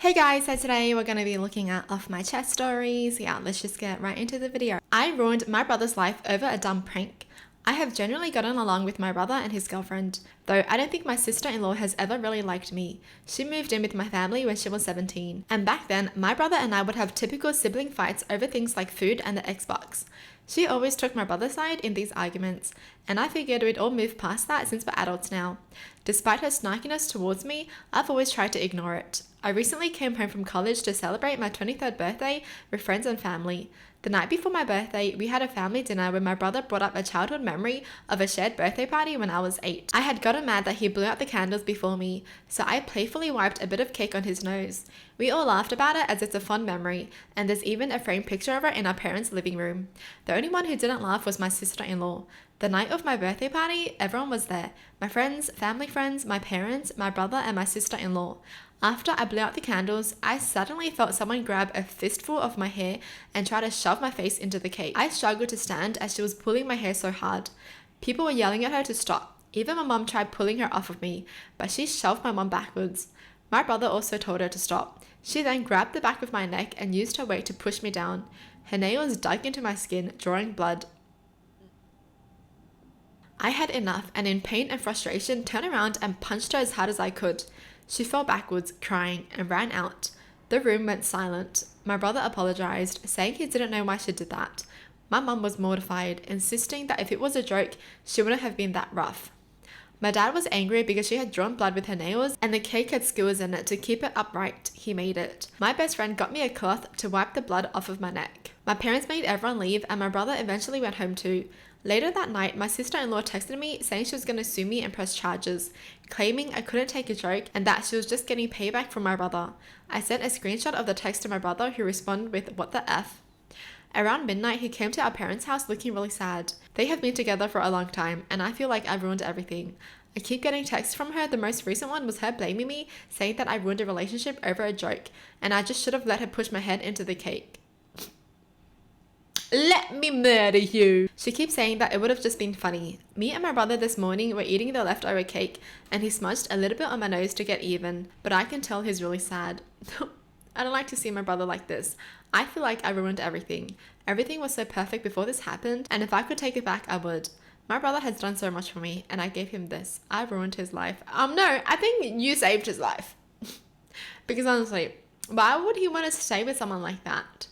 Hey guys, so today we're going to be looking at off my chest stories. Yeah, let's just get right into the video. I ruined my brother's life over a dumb prank. I have generally gotten along with my brother and his girlfriend, though I don't think my sister-in-law has ever really liked me. She moved in with my family when she was 17, and back then, my brother and I would have typical sibling fights over things like food and the Xbox. She always took my brother's side in these arguments, and I figured we'd all move past that since we're adults now. Despite her snarkiness towards me, I've always tried to ignore it. I recently came home from college to celebrate my 23rd birthday with friends and family. The night before my birthday, we had a family dinner where my brother brought up a childhood memory of a shared birthday party when I was 8. I had gotten mad that he blew out the candles before me, so I playfully wiped a bit of cake on his nose. We all laughed about it as it's a fond memory, and there's even a framed picture of it in our parents' living room. The only one who didn't laugh was my sister-in-law. The night of my birthday party, everyone was there. My friends, family friends, my parents, my brother, and my sister-in-law. After I blew out the candles, I suddenly felt someone grab a fistful of my hair and try to shove my face into the cake. I struggled to stand as she was pulling my hair so hard. People were yelling at her to stop. Even my mum tried pulling her off of me, but she shoved my mum backwards. My brother also told her to stop. She then grabbed the back of my neck and used her weight to push me down. Her nails dug into my skin, drawing blood. I had enough and in pain and frustration turned around and punched her as hard as I could. She fell backwards, crying, and ran out. The room went silent. My brother apologized, saying he didn't know why she did that. My mum was mortified, insisting that if it was a joke, she wouldn't have been that rough. My dad was angry because she had drawn blood with her nails and the cake had skewers in it to keep it upright. He made it. My best friend got me a cloth to wipe the blood off of my neck. My parents made everyone leave and my brother eventually went home too. Later that night, my sister-in-law texted me saying she was going to sue me and press charges, claiming I couldn't take a joke and that she was just getting payback from my brother. I sent a screenshot of the text to my brother who responded with, "What the F?" Around midnight, he came to our parents' house looking really sad. They have been together for a long time, and I feel like I've ruined everything. I keep getting texts from her. The most recent one was her blaming me, saying that I ruined a relationship over a joke, and I just should have let her push my head into the cake. Let me murder you. She keeps saying that it would have just been funny. Me and my brother this morning were eating the leftover cake, and he smudged a little bit on my nose to get even, but I can tell he's really sad. I don't like to see my brother like this. I feel like I ruined everything. Everything was so perfect before this happened, and if I could take it back, I would. My brother has done so much for me, and I gave him this. I ruined his life. No, I think you saved his life. Because honestly, why would he want to stay with someone like that?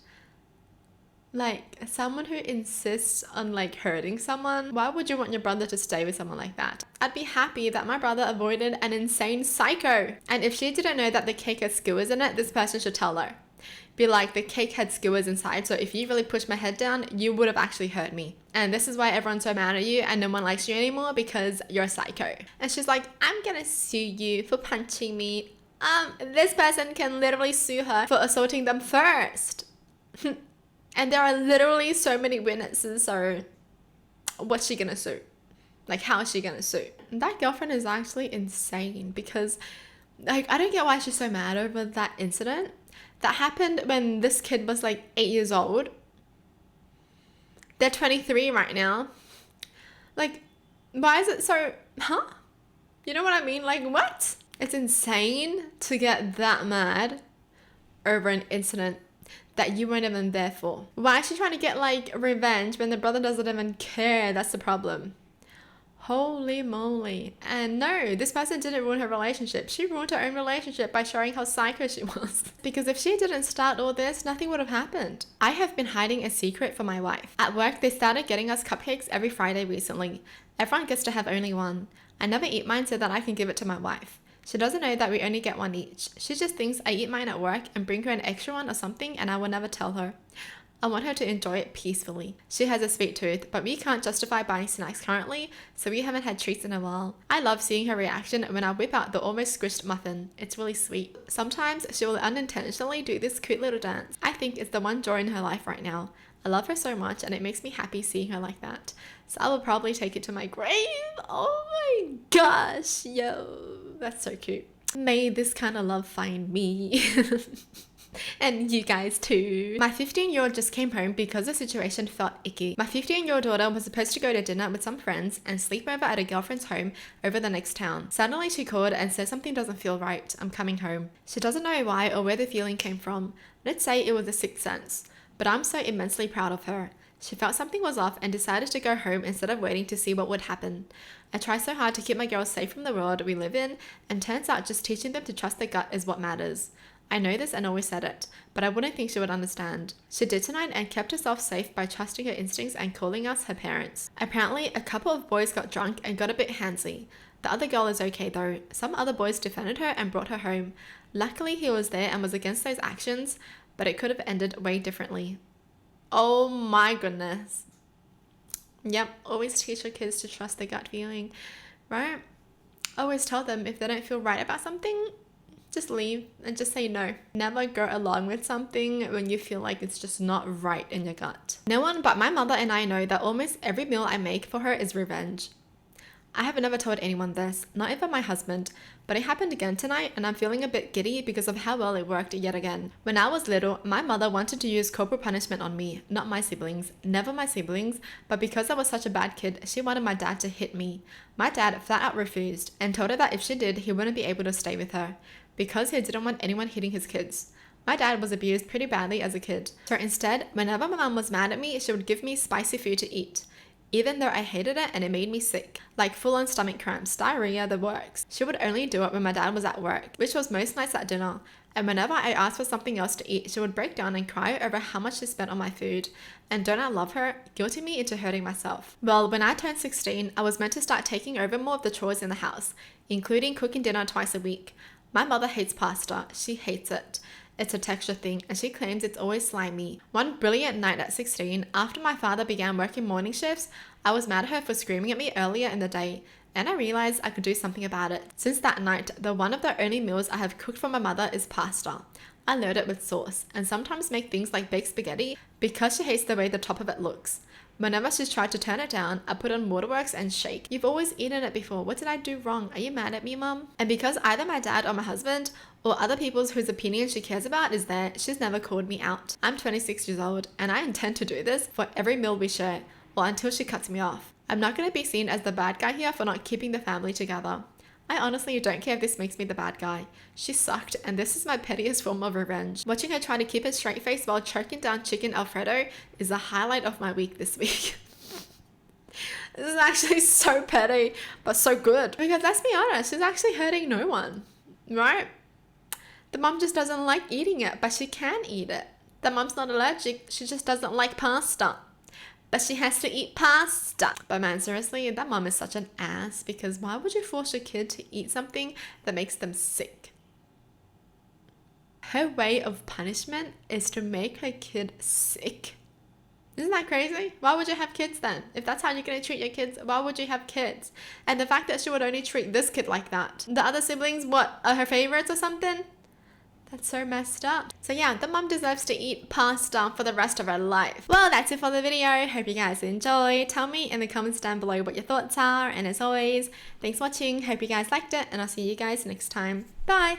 Like, someone who insists on hurting someone, why would you want your brother to stay with someone like that? I'd be happy that my brother avoided an insane psycho. And if she didn't know that the cake has skewers in it, this person should tell her. Be like, the cake had skewers inside, so if you really pushed my head down, you would have actually hurt me. And this is why everyone's so mad at you and no one likes you anymore, because you're a psycho. And she's like, I'm gonna sue you for punching me. This person can literally sue her for assaulting them first. And there are literally so many witnesses, so what's she gonna sue? How is she gonna sue? That girlfriend is actually insane because, I don't get why she's so mad over that incident that happened when this kid was 8 years old. They're 23 right now. Why is it so, You know what I mean? What? It's insane to get that mad over an incident that you weren't even there for. Why is she trying to get revenge when the brother doesn't even care? That's the problem. Holy moly. And no, this person didn't ruin her relationship. She ruined her own relationship by showing how psycho she was. Because if she didn't start all this, nothing would have happened. I have been hiding a secret from my wife. At work, they started getting us cupcakes every Friday recently. Everyone gets to have only one. I never eat mine so that I can give it to my wife. She doesn't know that we only get one each. She just thinks I eat mine at work and bring her an extra one or something, and I will never tell her. I want her to enjoy it peacefully. She has a sweet tooth, but we can't justify buying snacks currently, so we haven't had treats in a while. I love seeing her reaction when I whip out the almost squished muffin. It's really sweet. Sometimes she will unintentionally do this cute little dance. I think it's the one joy in her life right now. I love her so much and it makes me happy seeing her like that. So I will probably take it to my grave. Oh my gosh, yo, that's so cute. May this kind of love find me. And you guys too. My 15-year-old just came home because the situation felt icky. My 15-year-old daughter was supposed to go to dinner with some friends and sleep over at a girlfriend's home over the next town. Suddenly she called and said something doesn't feel right. I'm coming home. She doesn't know why or where the feeling came from. Let's say it was a sixth sense. But I'm so immensely proud of her. She felt something was off and decided to go home instead of waiting to see what would happen. I try so hard to keep my girls safe from the world we live in, and turns out just teaching them to trust their gut is what matters. I know this and always said it, but I wouldn't think she would understand. She did tonight and kept herself safe by trusting her instincts and calling us her parents. Apparently, a couple of boys got drunk and got a bit handsy. The other girl is okay though. Some other boys defended her and brought her home. Luckily, he was there and was against those actions, but it could have ended way differently. Oh my goodness. Yep, always teach your kids to trust their gut feeling, right? Always tell them if they don't feel right about something, just leave and just say no. Never go along with something when you feel like it's just not right in your gut. No one but my mother and I know that almost every meal I make for her is revenge. I have never told anyone this, not even my husband, but it happened again tonight and I'm feeling a bit giddy because of how well it worked yet again. When I was little, my mother wanted to use corporal punishment on me, not my siblings, never my siblings, but because I was such a bad kid, she wanted my dad to hit me. My dad flat out refused and told her that if she did, he wouldn't be able to stay with her because he didn't want anyone hitting his kids. My dad was abused pretty badly as a kid, so instead, whenever my mom was mad at me, she would give me spicy food to eat. Even though I hated it and it made me sick, like full-on stomach cramps, diarrhea, the works. She would only do it when my dad was at work, which was most nights at dinner. And whenever I asked for something else to eat, she would break down and cry over how much she spent on my food. And don't I love her? Guilting me into hurting myself. Well, when I turned 16, I was meant to start taking over more of the chores in the house, including cooking dinner twice a week. My mother hates pasta. She hates it. It's a texture thing, and she claims it's always slimy. One brilliant night at 16, after my father began working morning shifts, I was mad at her for screaming at me earlier in the day, and I realized I could do something about it. Since that night, the one of the only meals I have cooked for my mother is pasta. I load it with sauce, and sometimes make things like baked spaghetti because she hates the way the top of it looks. Whenever she's tried to turn it down, I put on Waterworks and shake. You've always eaten it before. What did I do wrong? Are you mad at me, Mum? And because either my dad or my husband or other people's whose opinion she cares about is there, she's never called me out. I'm 26 years old and I intend to do this for every meal we share, or until she cuts me off. I'm not going to be seen as the bad guy here for not keeping the family together. I honestly don't care if this makes me the bad guy. She sucked, and this is my pettiest form of revenge. Watching her try to keep a straight face while choking down chicken Alfredo is the highlight of my week this week. This is actually so petty, but so good. Because let's be honest, she's actually hurting no one, right? The mom just doesn't like eating it, but she can eat it. The mom's not allergic, she just doesn't like pasta. But she has to eat pasta. But man, seriously, that mom is such an ass, because why would you force your kid to eat something that makes them sick? Her way of punishment is to make her kid sick. Isn't that crazy? Why would you have kids then? If that's how you're going to treat your kids, why would you have kids? And the fact that she would only treat this kid like that. The other siblings, what, are her favorites or something? That's so messed up. So yeah, the mom deserves to eat pasta for the rest of her life. Well, that's it for the video. Hope you guys enjoyed. Tell me in the comments down below what your thoughts are. And as always, thanks for watching. Hope you guys liked it. And I'll see you guys next time. Bye.